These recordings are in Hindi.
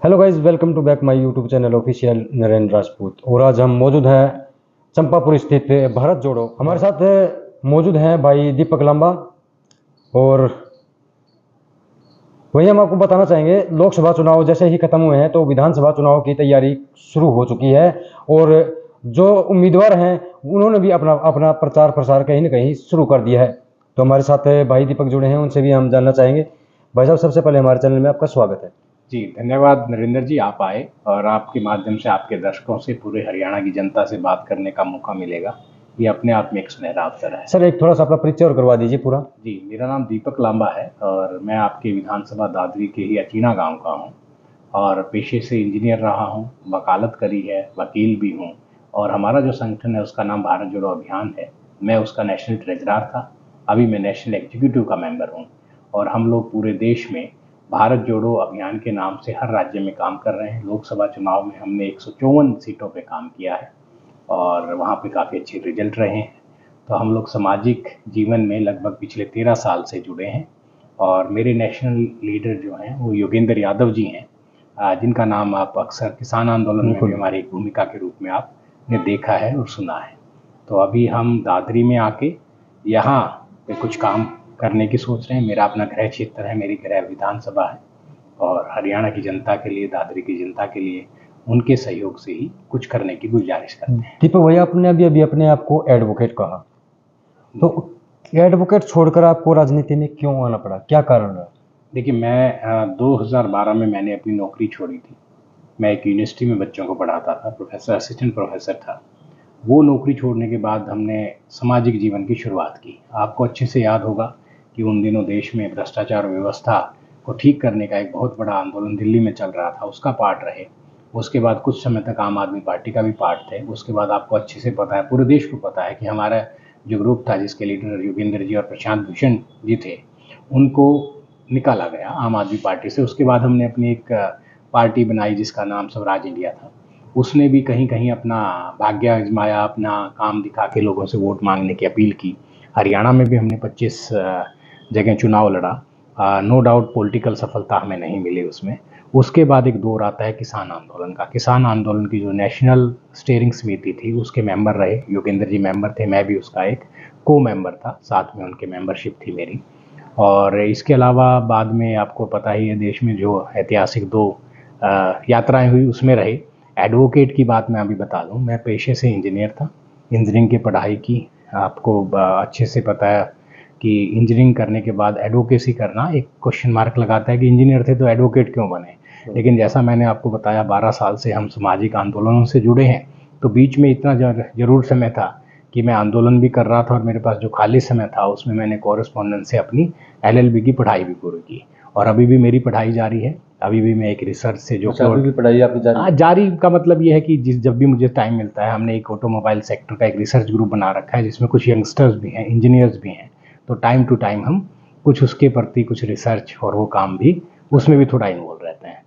Hello guys, welcome to back my YouTube channel official Narendra Rajput. और आज हम मौजूद हैं चंपापुर स्थित भारत जोड़ो। हमारे साथ मौजूद हैं भाई दीपक लांबा। और वही हम आपको बताना चाहेंगे, लोकसभा चुनाव जैसे ही खत्म हुए हैं तो विधानसभा चुनाव की तैयारी शुरू हो चुकी है। और जो उम्मीदवार हैं उन्होंने भी अपना अपना प्रचार प्रसार कहीं ना कहीं शुरू कर दिया है। तो हमारे साथ भाई दीपक जुड़े हैं, उनसे भी हम जानना चाहेंगे। भाई साहब, सबसे पहले हमारे चैनल में आपका स्वागत है। जी धन्यवाद नरेंद्र जी, आप आए और आपके माध्यम से आपके दर्शकों से पूरे हरियाणा की जनता से बात करने का मौका मिलेगा। ये अपने आप में एक सुनहरा अवसर है। सर, एक थोड़ा सा अपना परिचय और करवा दीजिए पूरा। जी, मेरा नाम दीपक लांबा है और मैं आपके विधानसभा दादरी के ही अचीना गांव का हूं और पेशे से इंजीनियर रहा हूं, वकालत करी है, वकील भी हूं। और हमारा जो संगठन है उसका नाम भारत जोड़ो अभियान है। मैं उसका नेशनल ट्रेजरर था, अभी मैं नेशनल एग्जीक्यूटिव का मेंबर हूं। और हम लोग पूरे देश में भारत जोड़ो अभियान के नाम से हर राज्य में काम कर रहे हैं। लोकसभा चुनाव में हमने 154 सीटों पे काम किया है और वहाँ पे काफ़ी अच्छे रिजल्ट रहे हैं। तो हम लोग सामाजिक जीवन में लगभग पिछले 13 साल से जुड़े हैं। और मेरे नेशनल लीडर जो हैं वो योगेंद्र यादव जी हैं, जिनका नाम आप अक्सर किसान आंदोलन में भी हमारी एक भूमिका के रूप में आपने देखा है और सुना है। तो अभी हम दादरी में आके यहाँ पे कुछ काम करने की सोच रहे हैं। मेरा अपना गृह क्षेत्र है, मेरी गृह विधानसभा है और हरियाणा की जनता के लिए, दादरी की जनता के लिए उनके सहयोग से ही कुछ करने की गुजारिश करते हैं। दीपक भैया, आपने अभी अभी अपने आप को एडवोकेट कहा, तो एडवोकेट छोड़कर आपको राजनीति में क्यों आना पड़ा, क्या कारण रहा? देखिए, मैं 2012 में मैंने अपनी नौकरी छोड़ी थी। मैं एक यूनिवर्सिटी में बच्चों को पढ़ाता था, प्रोफेसर, असिस्टेंट प्रोफेसर था। वो नौकरी छोड़ने के बाद हमने सामाजिक जीवन की शुरुआत की। आपको अच्छे से याद होगा कि उन दिनों देश में भ्रष्टाचार व्यवस्था को ठीक करने का एक बहुत बड़ा आंदोलन दिल्ली में चल रहा था, उसका पार्ट रहे। उसके बाद कुछ समय तक आम आदमी पार्टी का भी पार्ट थे। उसके बाद आपको अच्छे से पता है, पूरे देश को पता है कि हमारा जो ग्रुप था जिसके लीडर योगेंद्र जी और प्रशांत भूषण जी थे, उनको निकाला गया आम आदमी पार्टी से। उसके बाद हमने अपनी एक पार्टी बनाई जिसका नाम स्वराज इंडिया था। उसने भी कहीं कहीं अपना भाग्य आजमाया, अपना काम दिखा के लोगों से वोट मांगने की अपील की। हरियाणा में भी हमने 25 जगह चुनाव लड़ा। नो डाउट पॉलिटिकल सफलता हमें नहीं मिली उसमें। उसके बाद एक दौर आता है किसान आंदोलन का। किसान आंदोलन की जो नेशनल स्टीयरिंग समिति थी उसके मेंबर रहे योगेंद्र जी, मेंबर थे, मैं भी उसका एक को मेंबर था, साथ में उनके मेंबरशिप थी मेरी। और इसके अलावा बाद में आपको पता ही है, देश में जो ऐतिहासिक 2 यात्राएं हुई उसमें रहे। एडवोकेट की बात मैं अभी बता दूं, मैं पेशे से इंजीनियर था, इंजीनियरिंग की पढ़ाई की। आपको अच्छे से पता है कि इंजीनियरिंग करने के बाद एडवोकेसी करना एक क्वेश्चन मार्क लगाता है कि इंजीनियर थे तो एडवोकेट क्यों बने। लेकिन जैसा मैंने आपको बताया, 12 साल से हम सामाजिक आंदोलनों से जुड़े हैं। तो बीच में इतना जरूर समय था कि मैं आंदोलन भी कर रहा था और मेरे पास जो खाली समय था उसमें मैंने कॉरेस्पॉन्डेंस से अपनी LLB की पढ़ाई भी पूरी की। और अभी भी मेरी पढ़ाई जारी है। अभी भी मैं एक रिसर्च से जो अभी भी पढ़ाई आपकी जारी? जारी का मतलब ये है कि जब भी मुझे टाइम मिलता है, हमने एक ऑटोमोबाइल सेक्टर का एक रिसर्च ग्रुप बना रखा है जिसमें कुछ यंगस्टर्स भी हैं, इंजीनियर्स भी हैं। तो टाइम टू टाइम हम कुछ उसके प्रति कुछ रिसर्च और वो काम भी उसमें भी थोड़ा इन्वॉल्व रहते हैं।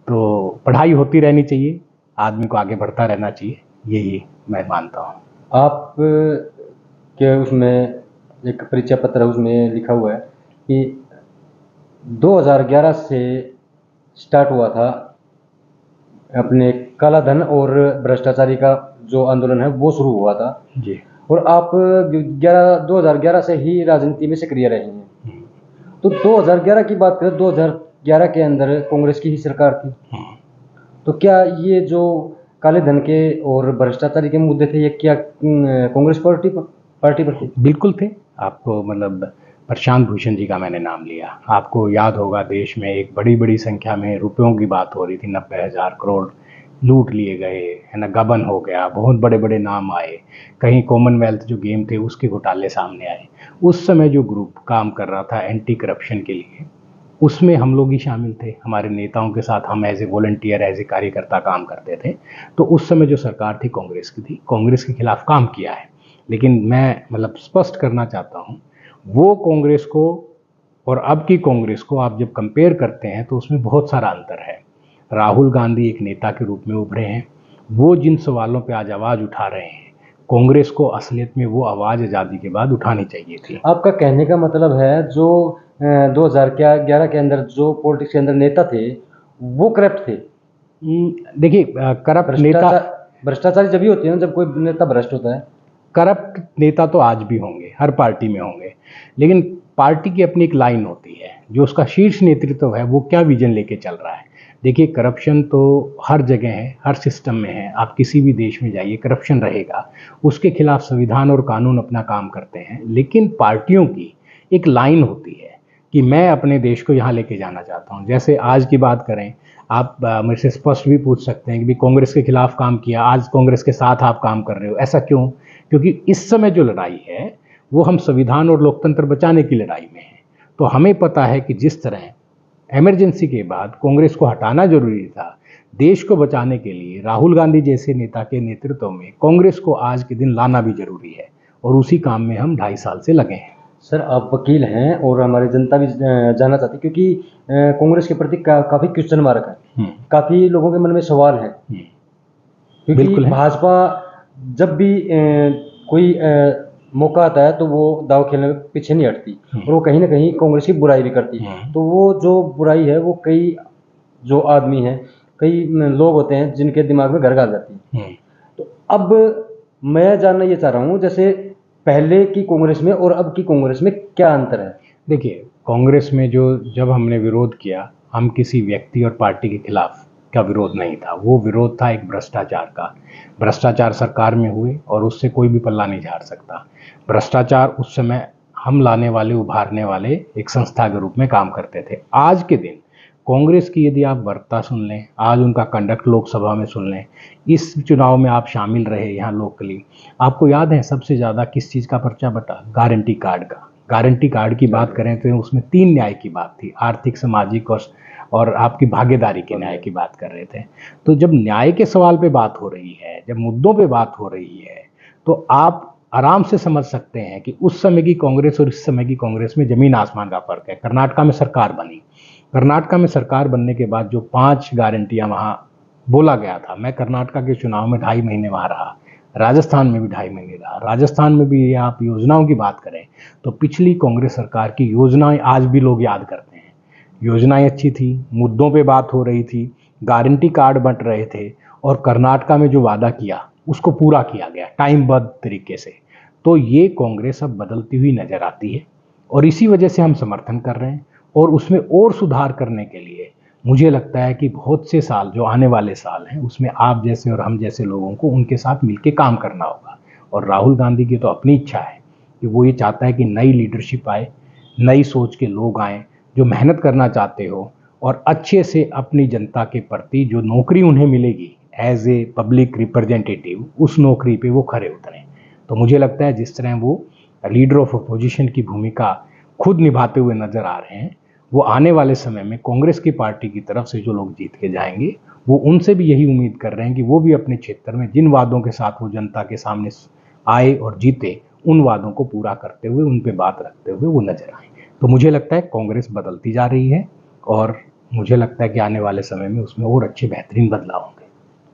तो पढ़ाई होती रहनी चाहिए, आदमी को आगे बढ़ता रहना चाहिए, यही मैं मानता हूँ। आप के उसमें एक परिचय पत्र है, उसमें लिखा हुआ है कि 2011 से स्टार्ट हुआ था अपने काला धन और भ्रष्टाचारी का जो आंदोलन है वो शुरू हुआ था जी। और आप 2011 से ही राजनीति में सक्रिय रहे हैं। तो 2011 की बात करें, 2011 के अंदर कांग्रेस की ही सरकार थी। तो क्या ये जो काले धन के और भ्रष्टाचारी के मुद्दे थे, ये क्या कांग्रेस पार्टी पर थे? बिल्कुल थे। आपको मतलब प्रशांत भूषण जी का मैंने नाम लिया, आपको याद होगा देश में एक बड़ी बड़ी संख्या में रुपयों की बात हो रही थी, 90,000 करोड़ लूट लिए गए, है ना, गबन हो गया, बहुत बड़े बड़े नाम आए। कहीं कॉमनवेल्थ जो गेम थे उसके घोटाले सामने आए। उस समय जो ग्रुप काम कर रहा था एंटी करप्शन के लिए, उसमें हम लोग ही शामिल थे। हमारे नेताओं के साथ हम as a volunteer, as a कार्यकर्ता काम करते थे। तो उस समय जो सरकार थी कांग्रेस की थी, कांग्रेस के खिलाफ काम किया है। लेकिन मैं मतलब स्पष्ट करना चाहता हूँ, वो कांग्रेस को और अब की कांग्रेस को आप जब कंपेयर करते हैं तो उसमें बहुत सारा अंतर है। राहुल गांधी एक नेता के रूप में उभरे हैं। वो जिन सवालों पे आज आवाज़ उठा रहे हैं, कांग्रेस को असलियत में वो आवाज़ आज़ादी के बाद उठानी चाहिए थी। आपका कहने का मतलब है जो 2011 के अंदर जो पॉलिटिक्स के अंदर नेता थे वो करप्ट थे? देखिए, करप्ट नेता, भ्रष्टाचारी जब भी होते हैं जब कोई नेता भ्रष्ट होता है। करप्ट नेता तो आज भी होंगे, हर पार्टी में होंगे, लेकिन पार्टी की अपनी एक लाइन होती है, जो उसका शीर्ष नेतृत्व है वो क्या विजन लेके चल रहा है। देखिए, करप्शन तो हर जगह है, हर सिस्टम में है, आप किसी भी देश में जाइए करप्शन रहेगा, उसके खिलाफ संविधान और कानून अपना काम करते हैं, लेकिन पार्टियों की एक लाइन होती है कि मैं अपने देश को यहाँ लेके जाना चाहता हूँ। जैसे आज की बात करें, आप मेरे से स्पष्ट भी पूछ सकते हैं कि भी कांग्रेस के खिलाफ काम किया, आज कांग्रेस के साथ आप काम कर रहे हो, ऐसा क्यों? क्योंकि इस समय जो लड़ाई है वो हम संविधान और लोकतंत्र बचाने की लड़ाई में है। तो हमें पता है कि जिस तरह इमरजेंसी के बाद कांग्रेस को हटाना जरूरी था, देश को बचाने के लिए राहुल गांधी जैसे नेता के नेतृत्व में कांग्रेस को आज के दिन लाना भी जरूरी है, और उसी काम में हम 2.5 साल से लगे हैं। सर, आप वकील हैं और हमारी जनता भी जानना चाहती है, क्योंकि कांग्रेस के प्रति काफ़ी क्वेश्चन मार्क है, काफ़ी लोगों के मन में सवाल है, क्योंकि बिल्कुल है। भाजपा जब भी कोई मौका आता है तो वो दाव खेलने में पीछे नहीं हटती, और वो कहीं ना कहीं कांग्रेस की बुराई भी करती है। तो वो जो बुराई है वो कई जो आदमी हैं, कई लोग होते हैं जिनके दिमाग में घर घाल जाती है। तो अब मैं जानना ये चाह रहा हूँ, जैसे पहले की कांग्रेस में और अब की कांग्रेस में क्या अंतर है? देखिए, कांग्रेस में जब हमने विरोध किया, हम किसी व्यक्ति और पार्टी के खिलाफ का विरोध नहीं था, वो विरोध था एक भ्रष्टाचार का। भ्रष्टाचार सरकार में हुए और उससे कोई भी पल्ला नहीं झाड़ सकता। भ्रष्टाचार उस समय हम लाने वाले, उभारने वाले एक संस्था के रूप में काम करते थे। आज के दिन कांग्रेस की यदि आप वार्ता सुन लें, आज उनका कंडक्ट लोकसभा में सुन लें, इस चुनाव में आप शामिल रहे यहाँ लोकली, आपको याद है सबसे ज़्यादा किस चीज़ का पर्चा बटा? गारंटी कार्ड का। गारंटी कार्ड की बात करें तो उसमें 3 न्याय की बात थी, आर्थिक, सामाजिक और आपकी भागीदारी के न्याय की बात कर रहे थे। तो जब न्याय के सवाल पे बात हो रही है, जब मुद्दों पे बात हो रही है, तो आप आराम से समझ सकते हैं कि उस समय की कांग्रेस और इस समय की कांग्रेस में जमीन आसमान का फर्क है। कर्नाटका में सरकार बनी, कर्नाटका में सरकार बनने के बाद जो 5 गारंटियां वहां बोला गया था, मैं कर्नाटका के चुनाव में 2.5 महीने वहां रहा, राजस्थान में भी 2.5 महीने रहा। राजस्थान में भी आप योजनाओं की बात करें तो पिछली कांग्रेस सरकार की योजनाएं आज भी लोग याद करते हैं। योजनाएं अच्छी थी, मुद्दों पे बात हो रही थी, गारंटी कार्ड बंट रहे थे, और कर्नाटका में जो वादा किया उसको पूरा किया गया टाइमबद्ध तरीके से। तो ये कांग्रेस अब बदलती हुई नजर आती है, और इसी वजह से हम समर्थन कर रहे हैं। और उसमें और सुधार करने के लिए मुझे लगता है कि बहुत से साल, जो आने वाले साल हैं, उसमें आप जैसे और हम जैसे लोगों को उनके साथ मिलकर काम करना होगा। और राहुल गांधी की तो अपनी इच्छा है कि वो ये चाहता है कि नई लीडरशिप आए, नई सोच के लोग आए, जो मेहनत करना चाहते हो और अच्छे से अपनी जनता के प्रति जो नौकरी उन्हें मिलेगी एज ए पब्लिक रिप्रेजेंटेटिव, उस नौकरी पे वो खरे उतरें। तो मुझे लगता है जिस तरह वो लीडर ऑफ अपोजिशन की भूमिका खुद निभाते हुए नजर आ रहे हैं, वो आने वाले समय में कांग्रेस की पार्टी की तरफ से जो लोग जीत के जाएंगे, वो उनसे भी यही उम्मीद कर रहे हैं कि वो भी अपने क्षेत्र में जिन वादों के साथ वो जनता के सामने आए और जीते, उन वादों को पूरा करते हुए, उन पे बात रखते हुए वो नजर आए। तो मुझे लगता है कांग्रेस बदलती जा रही है, और मुझे लगता है कि आने वाले समय में उसमें और अच्छे बेहतरीन बदलाव होंगे।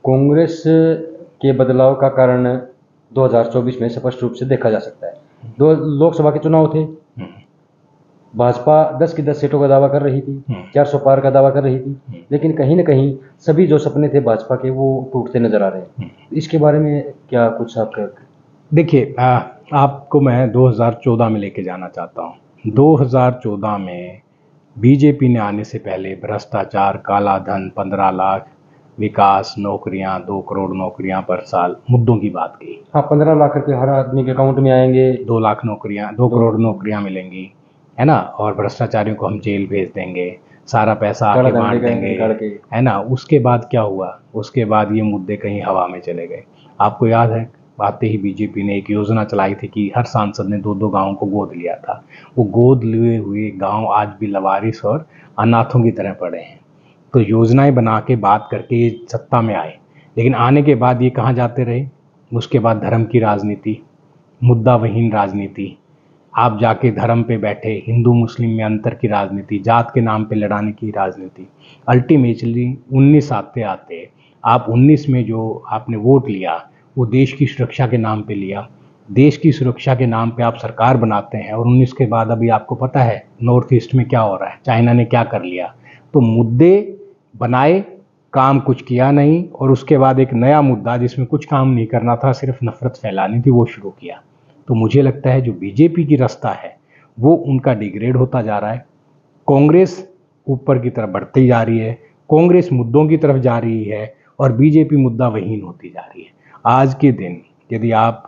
कांग्रेस के बदलाव का कारण 2024 में स्पष्ट रूप से देखा जा सकता है। 2 लोकसभा के चुनाव थे, भाजपा 10 की 10 सीटों का दावा कर रही थी, 400 पार का दावा कर रही थी, लेकिन कहीं ना कहीं सभी जो सपने थे भाजपा के वो टूटते नजर आ रहे हैं। इसके बारे में क्या कुछ आपका? देखिए, आपको मैं 2014 में लेके जाना चाहता हूँ। 2014 में बीजेपी ने आने से पहले भ्रष्टाचार, काला धन, 15 लाख, विकास, नौकरियां, 2 करोड़ नौकरियां पर साल, मुद्दों की बात की। हाँ, 15 लाख रुपए हर आदमी के अकाउंट में आएंगे, 2 लाख नौकरियां, 2 करोड़ नौकरियां मिलेंगी, है ना, और भ्रष्टाचारियों को हम जेल भेज देंगे, सारा पैसा आके बांट देंगे, है ना। उसके बाद क्या हुआ? उसके बाद ये मुद्दे कहीं हवा में चले गए। आपको याद है, आते ही बीजेपी ने एक योजना चलाई थी कि हर सांसद ने 2-2 गाँव को गोद लिया था। वो गोद लिए हुए गाँव आज भी लवारिस और अनाथों की तरह पड़े हैं। तो योजनाएं बना के बात करके ये सत्ता में आए, लेकिन आने के बाद ये कहाँ जाते रहे? उसके बाद धर्म की राजनीति, मुद्दाविहीन राजनीति, आप जाके धर्म पे बैठे, हिंदू मुस्लिम में अंतर की राजनीति, जात के नाम पे लड़ाने की राजनीति। अल्टीमेटली 19 आते आते आप 19 में जो आपने वोट लिया वो देश की सुरक्षा के नाम पे लिया। देश की सुरक्षा के नाम पे आप सरकार बनाते हैं, और 19 के बाद अभी आपको पता है नॉर्थ ईस्ट में क्या हो रहा है, चाइना ने क्या कर लिया। तो मुद्दे बनाए काम कुछ किया नहीं, और उसके बाद एक नया मुद्दा जिसमें कुछ काम नहीं करना था, सिर्फ नफरत फैलानी थी, वो शुरू किया। तो मुझे लगता है जो बीजेपी की रास्ता है वो उनका डिग्रेड होता जा रहा है। कांग्रेस ऊपर की तरफ बढ़ती जा रही है, कांग्रेस मुद्दों की तरफ जा रही है और बीजेपी मुद्दा वहीन होती जा रही है। आज के दिन यदि आप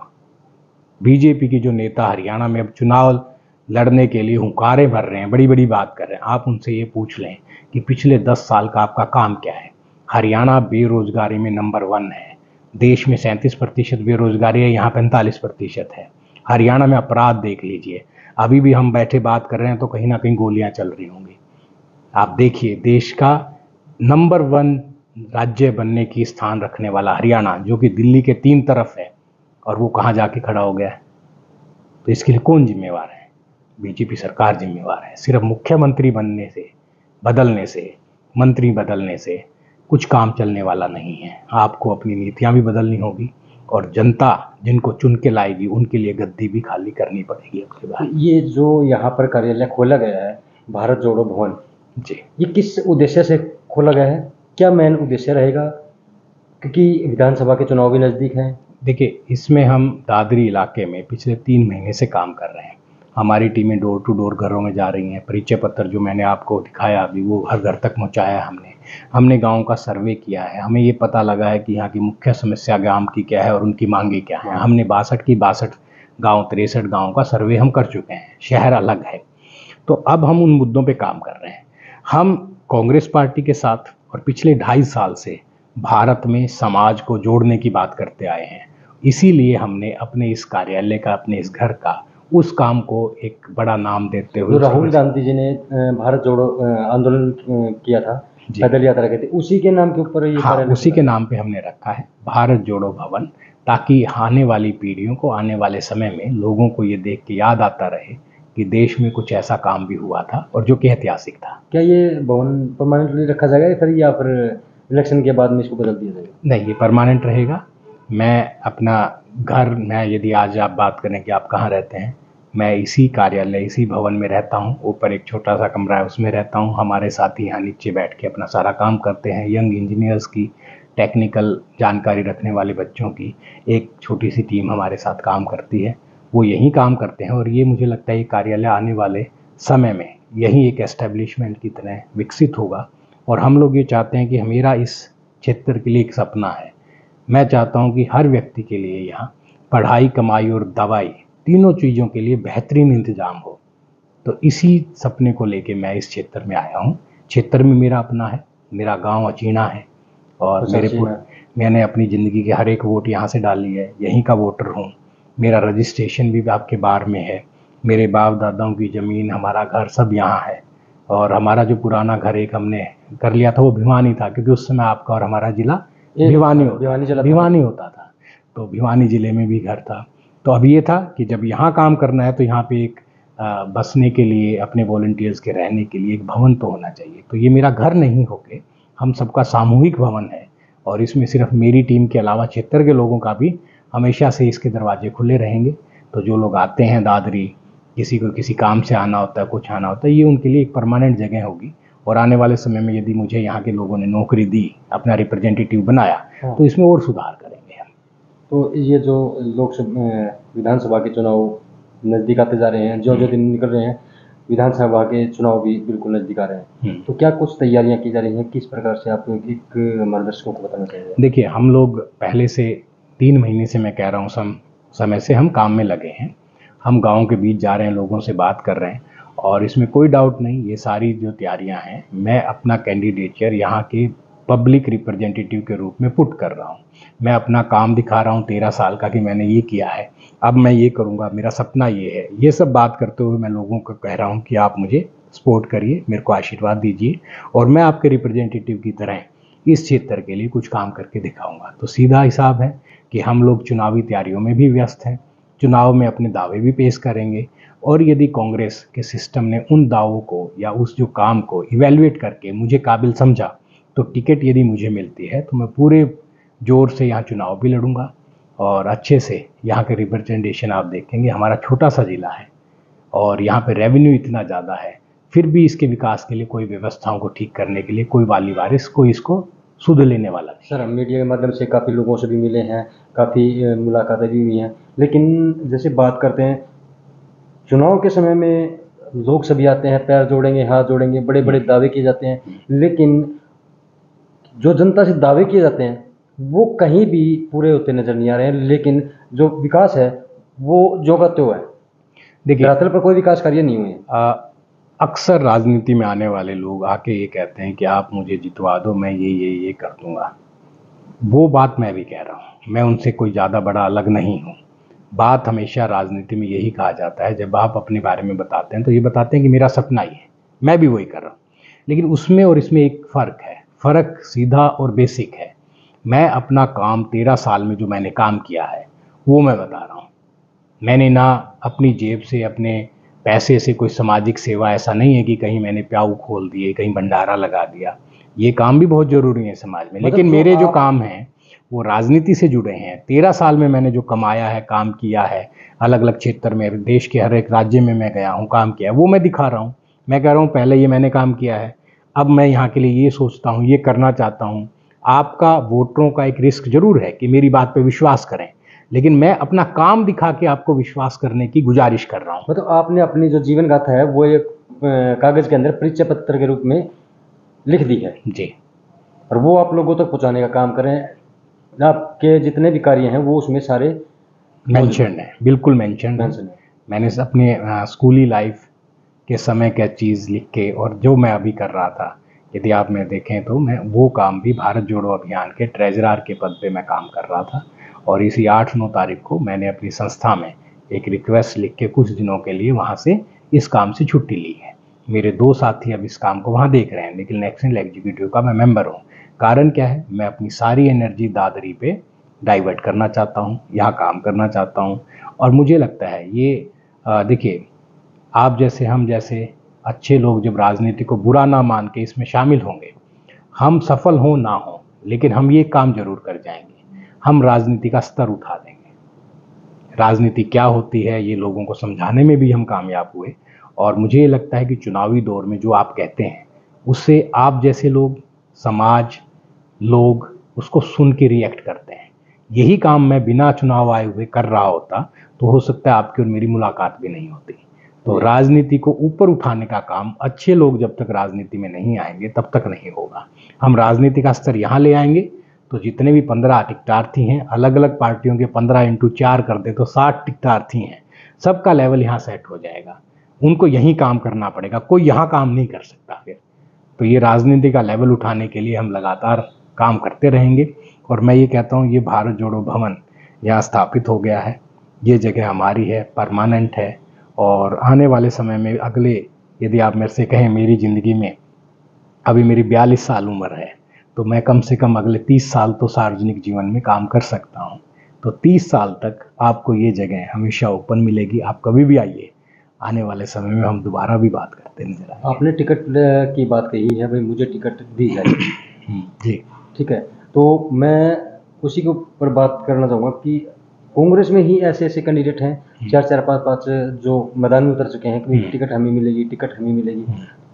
बीजेपी के जो नेता हरियाणा में अब चुनाव लड़ने के लिए हुंकारे भर रहे हैं, बड़ी बड़ी बात कर रहे हैं, आप उनसे ये पूछ लें कि पिछले 10 साल का आपका काम क्या है। हरियाणा बेरोजगारी में नंबर 1 है, देश में 37% बेरोजगारी है, यहाँ 45% है। हरियाणा में अपराध देख लीजिए, अभी भी हम बैठे बात कर रहे हैं तो कहीं ना कहीं गोलियां चल रही होंगी। आप देखिए, देश का नंबर 1 राज्य बनने की स्थान रखने वाला हरियाणा, जो कि दिल्ली के 3 तरफ है, और वो कहाँ जाके खड़ा हो गया है। तो इसके लिए कौन जिम्मेवार है? बीजेपी सरकार जिम्मेवार है। सिर्फ मुख्यमंत्री बनने से, बदलने से, मंत्री बदलने से कुछ काम चलने वाला नहीं है। आपको अपनी नीतियां भी बदलनी होगी और जनता जिनको चुन के लाएगी उनके लिए गद्दी भी खाली करनी पड़ेगी अब के बाद। ये जो यहाँ पर कार्यालय खोला गया है, भारत जोड़ो भवन जी, ये किस उद्देश्य से खोला गया है? क्या मेन उद्देश्य रहेगा? क्योंकि विधानसभा के चुनाव भी नज़दीक हैं। देखिए, इसमें हम दादरी इलाके में पिछले 3 महीने से काम कर रहे हैं। हमारी टीमें डोर टू डोर घरों में जा रही हैं। परिचय पत्र जो मैंने आपको दिखाया अभी, वो हर घर तक पहुंचाया है हमने गांव का सर्वे किया है। हमें ये पता लगा है कि यहाँ की मुख्य समस्या गांव की क्या है और उनकी मांगे क्या हैं। हमने 62 की 62 गाँव, 63 गाँव का सर्वे हम कर चुके हैं। शहर अलग है, तो अब हम उन मुद्दों पे काम कर रहे हैं। हम कांग्रेस पार्टी के साथ और पिछले 2.5 साल से भारत में समाज को जोड़ने की बात करते आए हैं। इसीलिए हमने अपने इस कार्यालय का, अपने इस घर का, उस काम को एक बड़ा नाम देते जो हुए, राहुल गांधी जी ने भारत जोड़ो आंदोलन किया था, पैदल यात्रा की थी, उसी के नाम के ऊपर ये हाँ, कार्यालय उसी के नाम पे हमने रखा है भारत जोड़ो भवन, ताकि आने वाली पीढ़ियों को, आने वाले समय में लोगों को ये देख के याद आता रहे कि देश में कुछ ऐसा काम भी हुआ था और जो कि ऐतिहासिक था। क्या ये भवन परमानेंटली रखा जाएगा फिर, या फिर इलेक्शन के बाद में इसको बदल दिया जाएगा? नहीं, ये परमानेंट रहेगा। मैं अपना घर, मैं यदि आज आप बात करें कि आप कहाँ रहते हैं, मैं इसी कार्यालय, इसी भवन में रहता हूँ। ऊपर एक छोटा सा कमरा है, उसमें रहता हूँ। हमारे साथी यहाँ नीचे बैठ के अपना सारा काम करते हैं। यंग इंजीनियर्स की, टेक्निकल जानकारी रखने वाले बच्चों की एक छोटी सी टीम हमारे साथ काम करती है। वो यहीं काम करते हैं और ये मुझे लगता है ये कार्यालय आने वाले समय में यही एक एस्टेब्लिशमेंट की तरह विकसित होगा। और हम लोग ये चाहते हैं कि मेरा इस क्षेत्र के लिए एक सपना है। मैं चाहता हूं कि हर व्यक्ति के लिए यहाँ पढ़ाई, कमाई और दवाई, तीनों चीज़ों के लिए बेहतरीन इंतजाम हो। तो इसी सपने को लेके मैं इस क्षेत्र में आया हूँ। क्षेत्र में मेरा अपना है, मेरा गांव अचीना है और मैंने अपनी ज़िंदगी के हर एक वोट यहाँ से डाली है, यहीं का वोटर हूँ। मेरा रजिस्ट्रेशन भी आपके बार में है। मेरे बाप दादाओं की ज़मीन, हमारा घर सब यहाँ है। और हमारा जो पुराना घर एक हमने कर लिया था वो भिवानी था, क्योंकि उस समय आपका और हमारा जिला भिवानी होता था। तो भिवानी ज़िले में भी घर था। तो अब ये था कि जब यहाँ काम करना है तो यहाँ पे एक बसने के लिए, अपने वॉलंटियर्स के रहने के लिए एक भवन तो होना चाहिए। तो ये मेरा घर नहीं होके हम सबका सामूहिक भवन है और इसमें सिर्फ मेरी टीम के अलावा क्षेत्र के लोगों का भी हमेशा से इसके दरवाजे खुले रहेंगे। तो जो लोग आते हैं दादरी, किसी को किसी काम से आना होता है, कुछ आना होता है, ये उनके लिए एक परमानेंट जगह होगी। और आने वाले समय में यदि मुझे यहाँ के लोगों ने नौकरी दी, अपना रिप्रेजेंटेटिव बनाया, तो इसमें और सुधार करेंगे हम। तो ये जो लोकसभा, विधानसभा के चुनाव नज़दीक आते जा रहे हैं, जो जो दिन निकल रहे हैं, विधानसभा के चुनाव भी बिल्कुल नज़दीक आ रहे हैं, तो क्या कुछ तैयारियां की जा रही हैं? किस प्रकार से आप एक हमारे दर्शकों को बताना चाहिए? देखिए, हम लोग पहले से 3 महीने से, मैं कह रहा हूँ, समय से हम काम में लगे हैं। हम गाँव के बीच जा रहे हैं, लोगों से बात कर रहे हैं और इसमें कोई डाउट नहीं, ये सारी जो तैयारियां हैं, मैं अपना कैंडिडेचर यहाँ के पब्लिक रिप्रेजेंटेटिव के रूप में पुट कर रहा हूँ। मैं अपना काम दिखा रहा हूँ 13 साल का कि मैंने ये किया है, अब मैं ये करूँगा, मेरा सपना ये है। ये सब बात करते हुए मैं लोगों को कह रहा हूँ कि आप मुझे सपोर्ट करिए, मेरे को आशीर्वाद दीजिए और मैं आपके रिप्रेजेंटेटिव की तरह इस क्षेत्र के लिए कुछ काम करके दिखाऊंगा। तो सीधा हिसाब है कि हम लोग चुनावी तैयारियों में भी व्यस्त हैं, चुनाव में अपने दावे भी पेश करेंगे और यदि कांग्रेस के सिस्टम ने उन दावों को या उस जो काम को इवैल्यूएट करके मुझे काबिल समझा, तो टिकट यदि मुझे मिलती है तो मैं पूरे जोर से यहाँ चुनाव भी लड़ूंगा और अच्छे से यहाँ के रिप्रेजेंटेशन आप देखेंगे। हमारा छोटा सा जिला है और यहाँ पे रेवेन्यू इतना ज़्यादा है, फिर भी इसके विकास के लिए, कोई व्यवस्थाओं को ठीक करने के लिए कोई वाली वारिस, कोई इसको सुध लेने वाला नहीं। सर, हम मीडिया के माध्यम से काफ़ी लोगों से भी मिले हैं, काफ़ी मुलाकातें भी हुई हैं, लेकिन जैसे बात करते हैं चुनाव के समय में, लोग सभी आते हैं, पैर जोड़ेंगे, हाथ जोड़ेंगे, बड़े बड़े दावे किए जाते हैं, लेकिन जो जनता से दावे किए जाते हैं वो कहीं भी पूरे होते नजर नहीं आ रहे हैं, लेकिन जो विकास है वो जो का त्यों है। देखिए, धरातल पर कोई विकास कार्य नहीं हुए। अक्सर राजनीति में आने वाले लोग आके ये कहते हैं कि आप मुझे जितवा दो, मैं ये कर दूंगा। वो बात मैं भी कह रहा हूँ, मैं उनसे कोई ज़्यादा बड़ा अलग नहीं हूँ। बात हमेशा राजनीति में यही कहा जाता है, जब आप अपने बारे में बताते हैं तो ये बताते हैं कि मेरा सपना ही है, मैं भी वही कर रहा हूँ। लेकिन उसमें और इसमें एक फ़र्क है, फ़र्क सीधा और बेसिक है। मैं अपना काम 13 साल में जो मैंने काम किया है वो मैं बता रहा हूँ। मैंने ना अपनी जेब से, अपने पैसे से कोई सामाजिक सेवा, ऐसा नहीं है कि कहीं मैंने प्याऊ खोल दिए, कहीं भंडारा लगा दिया। ये काम भी बहुत ज़रूरी है समाज में, लेकिन मेरे जो काम हैं वो राजनीति से जुड़े हैं। 13 साल में मैंने जो कमाया है, काम किया है, अलग अलग क्षेत्र में, देश के हर एक राज्य में मैं गया हूँ, काम किया है, वो मैं दिखा रहा हूँ। मैं कह रहा हूँ पहले ये मैंने काम किया है, अब मैं यहाँ के लिए ये सोचता हूँ, ये करना चाहता हूँ। आपका वोटरों का एक रिस्क जरूर है कि मेरी बात पे विश्वास करें, लेकिन मैं अपना काम दिखा के आपको विश्वास करने की गुजारिश कर रहा हूँ। मतलब आपने अपनी जो जीवन गाथा है वो एक कागज के अंदर परिचय पत्र के रूप में लिख दी है जी, और वो आप लोगों तक पहुंचाने का काम करें। आपके जितने भी कार्य हैं वो उसमें सारे मेंशन है, बिल्कुल मेंशन है। मैंने अपने स्कूली लाइफ के समय क्या चीज़ लिख के, और जो मैं अभी कर रहा था, यदि आप मैं देखें तो मैं वो काम भी भारत जोड़ो अभियान के ट्रेजरर के पद पे मैं काम कर रहा था। और इसी 8-9 तारीख को मैंने अपनी संस्था में एक रिक्वेस्ट लिख के कुछ दिनों के लिए वहाँ से इस काम से छुट्टी ली है। मेरे 2 साथी अब इस काम को वहाँ देख रहे हैं, लेकिन नेशनल एग्जीक्यूटिव का मैं मेंबर हूँ। कारण क्या है, मैं अपनी सारी एनर्जी दादरी पे डाइवर्ट करना चाहता हूँ, यहाँ काम करना चाहता हूँ। और मुझे लगता है ये देखिए, आप जैसे, हम जैसे अच्छे लोग जब राजनीति को बुरा ना मान के इसमें शामिल होंगे, हम सफल हों ना हों, लेकिन हम ये काम जरूर कर जाएंगे, हम राजनीति का स्तर उठा देंगे। राजनीति क्या होती है ये लोगों को समझाने में भी हम कामयाब हुए। और मुझे ये लगता है कि चुनावी दौर में जो आप कहते हैं उससे आप जैसे लोग, समाज, लोग उसको सुन के रिएक्ट करते हैं। यही काम मैं बिना चुनाव आए हुए कर रहा होता तो हो सकता है आपकी और मेरी मुलाकात भी नहीं होती। तो राजनीति को ऊपर उठाने का काम अच्छे लोग जब तक राजनीति में नहीं आएंगे तब तक नहीं होगा। हम राजनीति का स्तर यहाँ ले आएंगे तो जितने भी 15 टिकटार्थी हैं, अलग अलग पार्टियों के 15x4 कर दे तो 60 टिकटार्थी हैं, सबका लेवल यहाँ सेट हो जाएगा। उनको यहीं काम करना पड़ेगा, कोई यहाँ काम नहीं कर सकता फिर। तो ये राजनीति का लेवल उठाने के लिए हम लगातार काम करते रहेंगे। और मैं ये कहता हूँ, ये भारत जोड़ो भवन यहाँ स्थापित हो गया है, ये जगह हमारी है, परमानेंट है। और आने वाले समय में, अगले, यदि आप मेरे से कहें मेरी ज़िंदगी में, अभी मेरी 42 साल उम्र है, तो मैं कम से कम अगले 30 साल तो सार्वजनिक जीवन में काम कर सकता हूँ। तो 30 साल तक आपको ये जगह हमेशा ओपन मिलेगी, आप कभी भी आइए। आने वाले समय में हम दोबारा भी बात करते नजर आएंगे। आपने टिकट की बात कही है, भाई मुझे टिकट दी जाए जी, ठीक है, तो मैं उसी के ऊपर बात करना चाहूँगा कि कांग्रेस में ही ऐसे ऐसे कैंडिडेट हैं 4-4, 5-5 जो मैदान में उतर चुके हैं कि टिकट हमें मिलेगी, टिकट हमें मिलेगी।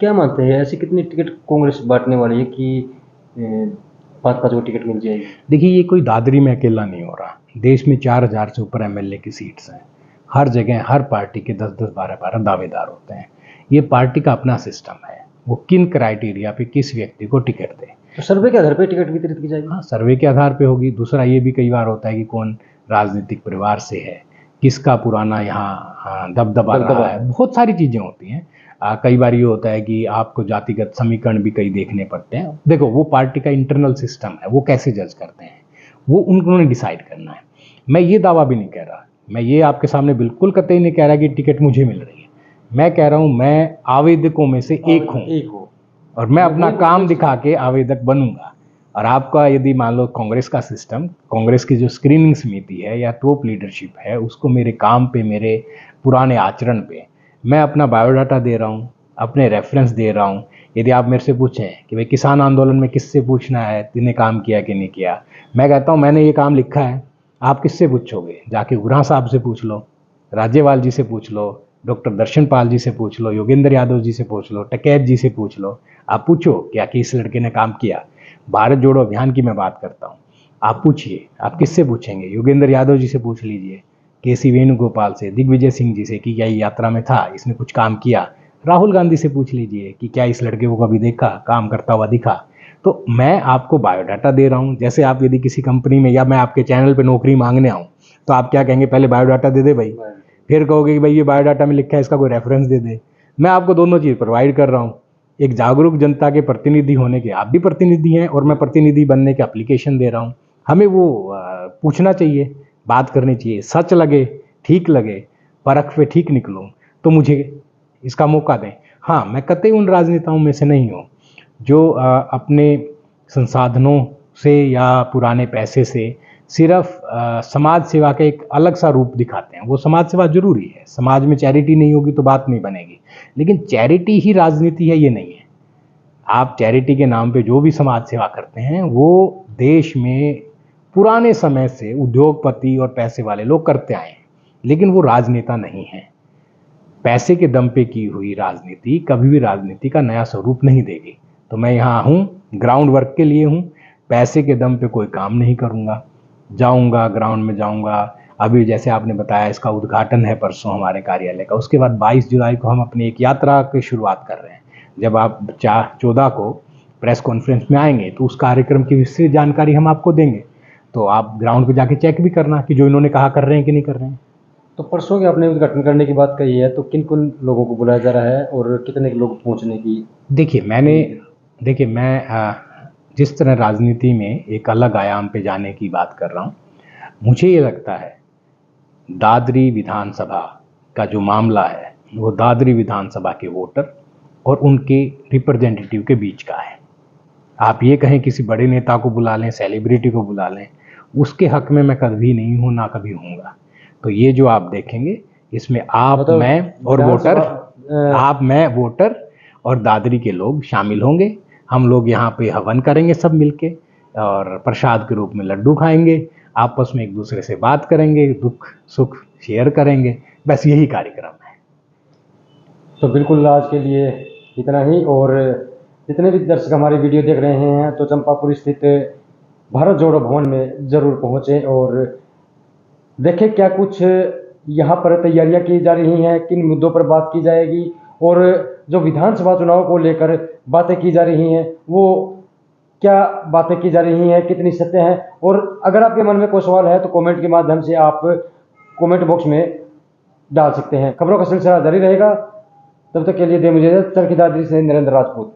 क्या मानते हैं, ऐसे कितने टिकट कांग्रेस बांटने वाली है कि 5-5 को टिकट मिल जाएगी? देखिए, ये कोई दादरी में अकेला नहीं हो रहा, देश में 4000 से ऊपर एमएलए की सीट्स हैं। हर जगह हर पार्टी के 10-10, 12-12 दावेदार होते हैं। ये पार्टी का अपना सिस्टम है, वो किन क्राइटेरिया पे किस व्यक्ति को टिकट दे। तो सर्वे के आधार पर टिकट वितरित की जाएगी? हाँ, सर्वे के आधार पे होगी। दूसरा ये भी कई बार होता है कि कौन राजनीतिक परिवार से है, किसका पुराना यहाँ दबदबा रहा है, बहुत सारी चीज़ें होती हैं। कई बार ये होता है कि आपको जातिगत समीकरण भी कई देखने पड़ते हैं। देखो, वो पार्टी का इंटरनल सिस्टम है, वो कैसे जज करते हैं वो उन्होंने डिसाइड करना है। मैं ये दावा भी नहीं कह रहा, मैं ये आपके सामने बिल्कुल कतई नहीं कह रहा कि टिकट मुझे मिल रही है। मैं कह रहा हूँ मैं आवेदकों में से एक हूँ और मैं अपना काम दिखा के आवेदक बनूंगा। और आपका यदि मान लो कांग्रेस का सिस्टम, कांग्रेस की जो स्क्रीनिंग समिति है या टॉप लीडरशिप है, उसको मेरे काम पे, मेरे पुराने आचरण पे मैं अपना बायोडाटा दे रहा हूँ, अपने रेफरेंस दे रहा हूँ। यदि आप मेरे से पूछें कि भाई किसान आंदोलन में किससे पूछना है तूने काम किया कि नहीं किया, मैं कहता हूँ मैंने ये काम लिखा है। आप किससे पूछोगे? जाके उग्रा साहब से पूछ लो, राज्यपाल जी से पूछ लो, डॉक्टर दर्शन पाल जी से पूछ लो, योगेंद्र यादव जी से पूछ लो, टकैत जी से पूछ लो। आप पूछो क्या कि इस लड़के ने काम किया। भारत जोड़ो अभियान की मैं बात करता हूँ, आप पूछिए, आप किससे पूछेंगे? योगेंद्र यादव जी से पूछ लीजिए, केसी वेणुगोपाल से, दिग्विजय सिंह जी से कि क्या ये यात्रा में था, इसने कुछ काम किया। राहुल गांधी से पूछ लीजिए कि क्या इस लड़के को कभी देखा, काम करता हुआ दिखा। तो मैं आपको बायोडाटा दे रहा हूँ। जैसे आप यदि किसी कंपनी में या मैं आपके चैनल पे नौकरी मांगने आऊँ तो आप क्या कहेंगे? पहले बायोडाटा दे दे भाई, फिर कहोगे कि भाई ये बायोडाटा में लिखा है, इसका कोई रेफरेंस दे दे। मैं आपको दोनों चीज़ प्रोवाइड कर रहा हूँ। एक जागरूक जनता के प्रतिनिधि होने के आप भी प्रतिनिधि हैं और मैं प्रतिनिधि बनने के एप्लीकेशन दे रहा हूँ। हमें वो पूछना चाहिए, बात करनी चाहिए, सच लगे, ठीक लगे, परख पे ठीक निकलूँ तो मुझे इसका मौका दें। हाँ, मैं कतई उन राजनेताओं में से नहीं हूँ जो अपने संसाधनों से या पुराने पैसे से सिर्फ समाज सेवा का एक अलग सा रूप दिखाते हैं। वो समाज सेवा जरूरी है, समाज में चैरिटी नहीं होगी तो बात नहीं बनेगी, लेकिन चैरिटी ही राजनीति है ये नहीं है। आप चैरिटी के नाम पे जो भी समाज सेवा करते हैं वो देश में पुराने समय से उद्योगपति और पैसे वाले लोग करते आए हैं, लेकिन वो राजनेता नहीं है। पैसे के दम पे की हुई राजनीति कभी भी राजनीति का नया स्वरूप नहीं देगी। तो मैं यहाँ हूँ, ग्राउंड वर्क के लिए हूँ, पैसे के दम पे कोई काम नहीं करूँगा। जाऊँगा, ग्राउंड में जाऊँगा। अभी जैसे आपने बताया इसका उद्घाटन है परसों हमारे कार्यालय का, उसके बाद 22 जुलाई को हम अपनी एक यात्रा की शुरुआत कर रहे हैं। जब आप 14 को प्रेस कॉन्फ्रेंस में आएंगे तो उस कार्यक्रम की विस्तृत जानकारी हम आपको देंगे। तो आप ग्राउंड पे जाके चेक भी करना कि जो इन्होंने कहा कर रहे हैं कि नहीं कर रहे हैं। तो परसों के आपने उद्घाटन करने की बात कही है, तो किन किन लोगों को बुलाया जा रहा है और कितने लोग पहुंचने की? देखिए मैं जिस तरह राजनीति में एक अलग आयाम पे जाने की बात कर रहा हूँ, मुझे ये लगता है दादरी विधानसभा का जो मामला है वो दादरी विधानसभा के वोटर और उनके रिप्रेजेंटेटिव के बीच का है। आप ये कहें किसी बड़े नेता को बुला लें, सेलिब्रिटी को बुला लें, उसके हक में मैं कभी नहीं हूँ, ना कभी होऊंगा। तो ये जो आप देखेंगे इसमें आप, मतलब मैं और वोटर, आप, मैं, वोटर और दादरी के लोग शामिल होंगे। हम लोग यहाँ पे हवन करेंगे सब मिलके और प्रसाद के रूप में लड्डू खाएंगे, आपस में एक दूसरे से बात करेंगे, दुख सुख शेयर करेंगे, बस यही कार्यक्रम है। तो बिल्कुल आज के लिए इतना ही। और जितने भी दर्शक हमारी वीडियो देख रहे हैं तो चंपापुर स्थित भारत जोड़ो भवन में ज़रूर पहुँचें और देखें क्या कुछ यहाँ पर तैयारियाँ की जा रही हैं, किन मुद्दों पर बात की जाएगी और जो विधानसभा चुनाव को लेकर बातें की जा रही हैं वो क्या बातें की जा रही हैं, कितनी सत्य हैं। और अगर आपके मन में कोई सवाल है तो कमेंट के माध्यम से आप कमेंट बॉक्स में डाल सकते हैं। खबरों का सिलसिला जारी रहेगा, तब तक के लिए दे मुझे चरखी दादरी से नरेंद्र राजपूत।